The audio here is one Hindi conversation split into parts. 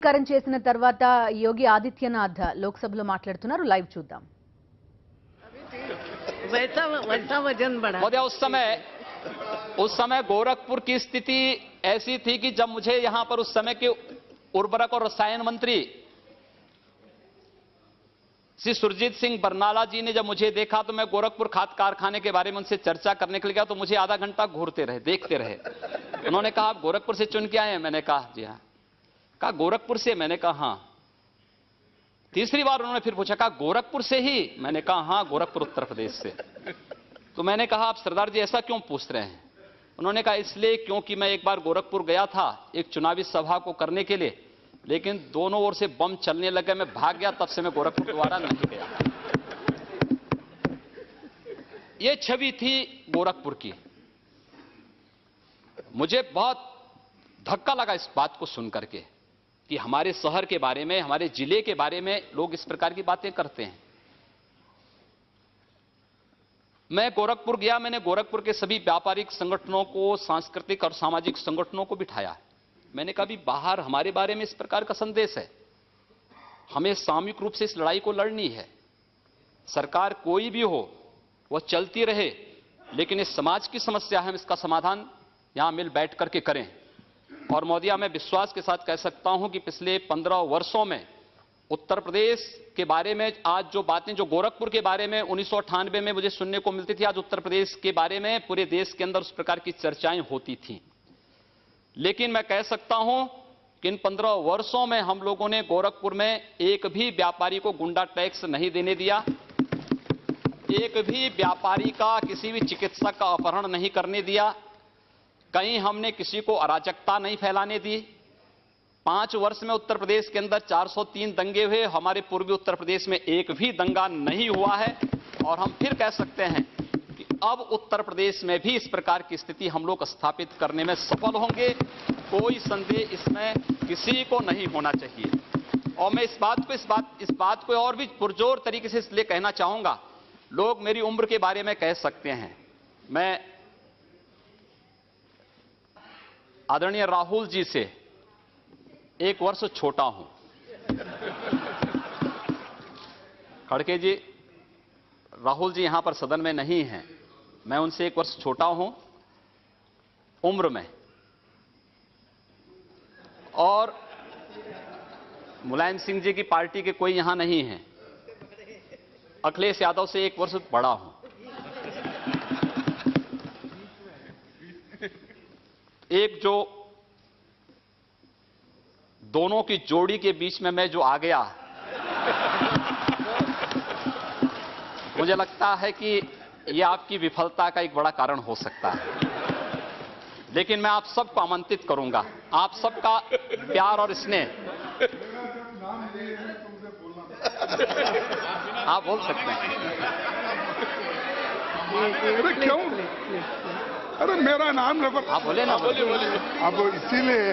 స్వీకారం చేసిన తర్వాత యోగి ఆదిత్యనాథ్ లోక్సభలో మాట్లాడుతున్నారు. లైవ్ చూద్దాం. वैसा वजन बढ़ा। उस समय गोरखपुर की स्थिति ऐसी थी कि जब मुझे यहां पर उस समय के उर्वरक और रसायन मंत्री श्री सुरजीत सिंह बरनाला जी ने जब मुझे देखा तो मैं गोरखपुर खाद कारखाने के बारे में उनसे चर्चा करने के लिए गया तो मुझे आधा घंटा घूरते रहे, देखते रहे। उन्होंने कहा आप गोरखपुर से चुन के आए हैं? मैंने कहा जी हाँ। कहा गोरखपुर से? मैंने कहा हाँ। तीसरी बार उन्होंने फिर पूछा, कहा गोरखपुर से ही? मैंने कहा हाँ, गोरखपुर उत्तर प्रदेश से। तो मैंने कहा आप सरदार जी ऐसा क्यों पूछ रहे हैं? उन्होंने कहा इसलिए क्योंकि मैं एक बार गोरखपुर गया था एक चुनावी सभा को करने के लिए, लेकिन दोनों ओर से बम चलने लगे, मैं भाग गया, तब से मैं गोरखपुर दोबारा नहीं गया। ये छवि थी गोरखपुर की। मुझे बहुत धक्का लगा इस बात को सुनकर के कि हमारे शहर के बारे में, हमारे जिले के बारे में लोग इस प्रकार की बातें करते हैं। मैं गोरखपुर गया, मैंने गोरखपुर के सभी व्यापारिक संगठनों को, सांस्कृतिक और सामाजिक संगठनों को बिठाया। मैंने कहा भी बाहर हमारे बारे में इस प्रकार का संदेश है, हमें सामूहिक रूप से इस लड़ाई को लड़नी है। सरकार कोई भी हो वह चलती रहे, लेकिन इस समाज की समस्या है, हम इसका समाधान यहां मिल बैठ करके करें। और मोदिया, मैं विश्वास के साथ कह सकता हूं कि पिछले 15 वर्षों में उत्तर प्रदेश के बारे में आज जो बातें, जो गोरखपुर के बारे में 1998 में मुझे सुनने को मिलती थी, आज उत्तर प्रदेश के बारे में पूरे देश के अंदर उस प्रकार की चर्चाएं होती थीं। लेकिन मैं कह सकता हूं कि इन 15 वर्षों में हम लोगों ने गोरखपुर में एक भी व्यापारी को गुंडा टैक्स नहीं देने दिया, एक भी व्यापारी का, किसी भी चिकित्सक का अपहरण नहीं करने दिया, कहीं हमने किसी को अराजकता नहीं फैलाने दी। 5 वर्ष में उत्तर प्रदेश के अंदर 403 दंगे हुए, हमारे पूर्वी उत्तर प्रदेश में एक भी दंगा नहीं हुआ है। और हम फिर कह सकते हैं कि अब उत्तर प्रदेश में भी इस प्रकार की स्थिति हम लोग स्थापित करने में सफल होंगे, कोई संदेह इसमें किसी को नहीं होना चाहिए। और मैं इस बात को और भी पुरजोर तरीके से इसलिए कहना चाहूंगा, लोग मेरी उम्र के बारे में कह सकते हैं, मैं आदरणीय राहुल जी से 1 वर्ष छोटा हूं। खड़के जी, राहुल जी यहां पर सदन में नहीं हैं, मैं उनसे 1 वर्ष छोटा हूं उम्र में। और मुलायम सिंह जी की पार्टी के कोई यहां नहीं है। अखिलेश यादव से 1 वर्ष बड़ा हूं। एक जो दोनों की जोड़ी के बीच में मैं जो आ गया, मुझे लगता है कि यह आपकी विफलता का एक बड़ा कारण हो सकता है। लेकिन मैं आप सबको आमंत्रित करूंगा, आप सबका प्यार और स्नेह। आप बोल सकते हैं। अरे क्यों? अरे मेरा नाम रखो। आप बोले ना। बोले। अब इसीलिए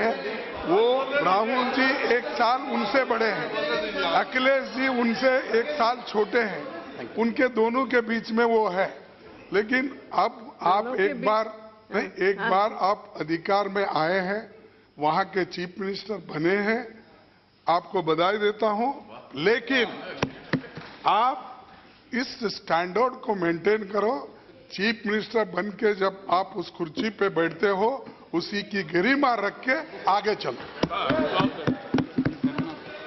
वो राहुल जी 1 साल उनसे बड़े हैं, अखिलेश जी उनसे 1 साल छोटे हैं, उनके दोनों के बीच में वो है। लेकिन अब आप एक बार आप अधिकार में आए हैं, वहां के चीफ मिनिस्टर बने हैं, आपको बधाई देता हूं। लेकिन आप इस स्टैंडर्ड को मेंटेन करो। चीफ मिनिस्टर बन के जब आप उस कुर्सी पे बैठते हो, उसी की गरिमा रख के आगे चलो।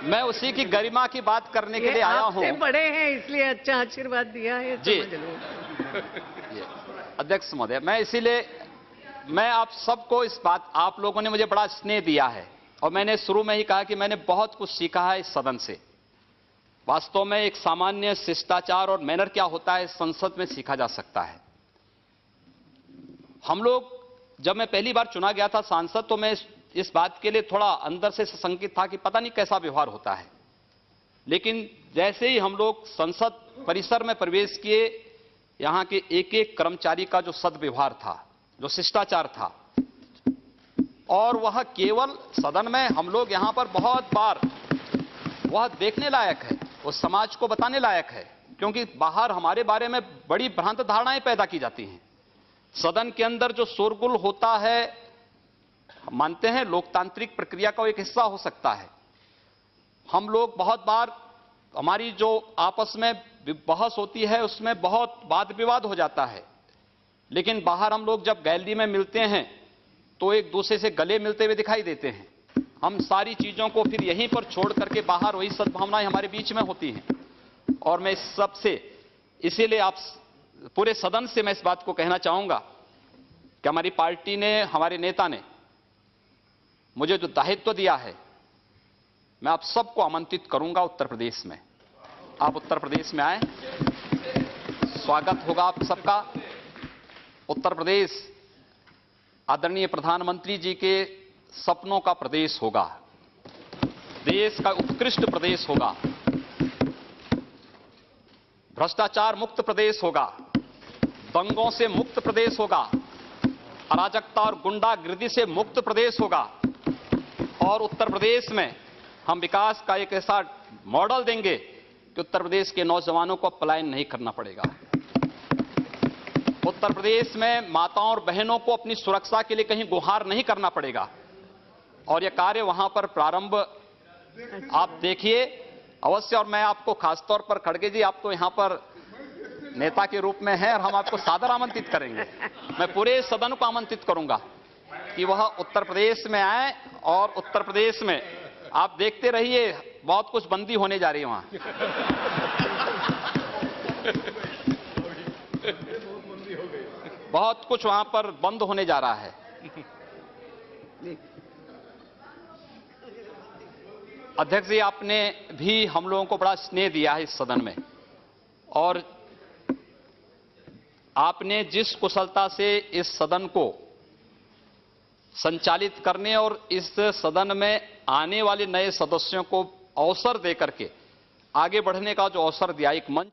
मैं उसी की गरिमा की बात करने के लिए आया हूं। आपसे बड़े हैं इसलिए अच्छा आशीर्वाद दिया है जी। समझ लो। अध्यक्ष महोदय, मैं आप सबको इस बात, आप लोगों ने मुझे बड़ा स्नेह दिया है और मैंने शुरू में ही कहा कि मैंने बहुत कुछ सीखा है इस सदन से। वास्तव में एक सामान्य शिष्टाचार और मैनर क्या होता है संसद में सीखा जा सकता है। हम लोग, जब मैं पहली बार चुना गया था सांसद, तो मैं इस बात के लिए थोड़ा अंदर से संकित था कि पता नहीं कैसा व्यवहार होता है। लेकिन जैसे ही हम लोग संसद परिसर में प्रवेश किए, यहां के एक एक कर्मचारी का जो सद्व्यवहार था, जो शिष्टाचार था, और वह केवल सदन में हम लोग यहां पर बहुत बार, वह देखने लायक है, वो समाज को बताने लायक है। क्योंकि बाहर हमारे बारे में बड़ी भ्रांत धारणाएं पैदा की जाती हैं। सदन के अंदर जो शोरगुल होता है, मानते हैं लोकतांत्रिक प्रक्रिया का एक हिस्सा हो सकता है, हम लोग बहुत बार हमारी जो आपस में बहस होती है उसमें बहुत वाद विवाद हो जाता है, लेकिन बाहर हम लोग जब गैलरी में मिलते हैं तो एक दूसरे से गले मिलते हुए दिखाई देते हैं। हम सारी चीजों को फिर यहीं पर छोड़ करके बाहर वही सद्भावनाएं हमारे बीच में होती हैं। और मैं इस सब से इसीलिए आप पूरे सदन से मैं इस बात को कहना चाहूंगा कि हमारी पार्टी ने, हमारे नेता ने मुझे जो दायित्व दिया है, मैं आप सबको आमंत्रित करूंगा उत्तर प्रदेश में। आप उत्तर प्रदेश में आए, स्वागत होगा आप सबका। उत्तर प्रदेश आदरणीय प्रधानमंत्री जी के सपनों का प्रदेश होगा, देश का उत्कृष्ट प्रदेश होगा, भ्रष्टाचार मुक्त प्रदेश होगा, दंगों से मुक्त प्रदेश होगा, अराजकता और गुंडागिर्दी से मुक्त प्रदेश होगा। और उत्तर प्रदेश में हम विकास का एक ऐसा मॉडल देंगे कि उत्तर प्रदेश के नौजवानों को पलायन नहीं करना पड़ेगा। उत्तर प्रदेश में माताओं और बहनों को अपनी सुरक्षा के लिए कहीं गुहार नहीं करना पड़ेगा। और यह कार्य वहां पर प्रारंभ आप देखिए अवश्य। और मैं आपको खासतौर पर खड़गे जी, आप तो यहां पर नेता के रूप में हैं और हम आपको सादर आमंत्रित करेंगे। मैं पूरे सदन को आमंत्रित करूंगा कि वह उत्तर प्रदेश में आए और उत्तर प्रदेश में आप देखते रहिए, बहुत कुछ बंदी होने जा रही है वहां। बहुत कुछ वहां पर बंद होने जा रहा है। अध्यक्ष जी, आपने भी हम लोगों को बड़ा स्नेह दिया है इस सदन में, और आपने जिस कुशलता से इस सदन को संचालित करने और इस सदन में आने वाले नए सदस्यों को अवसर देकर के आगे बढ़ने का जो अवसर दिया, एक मंच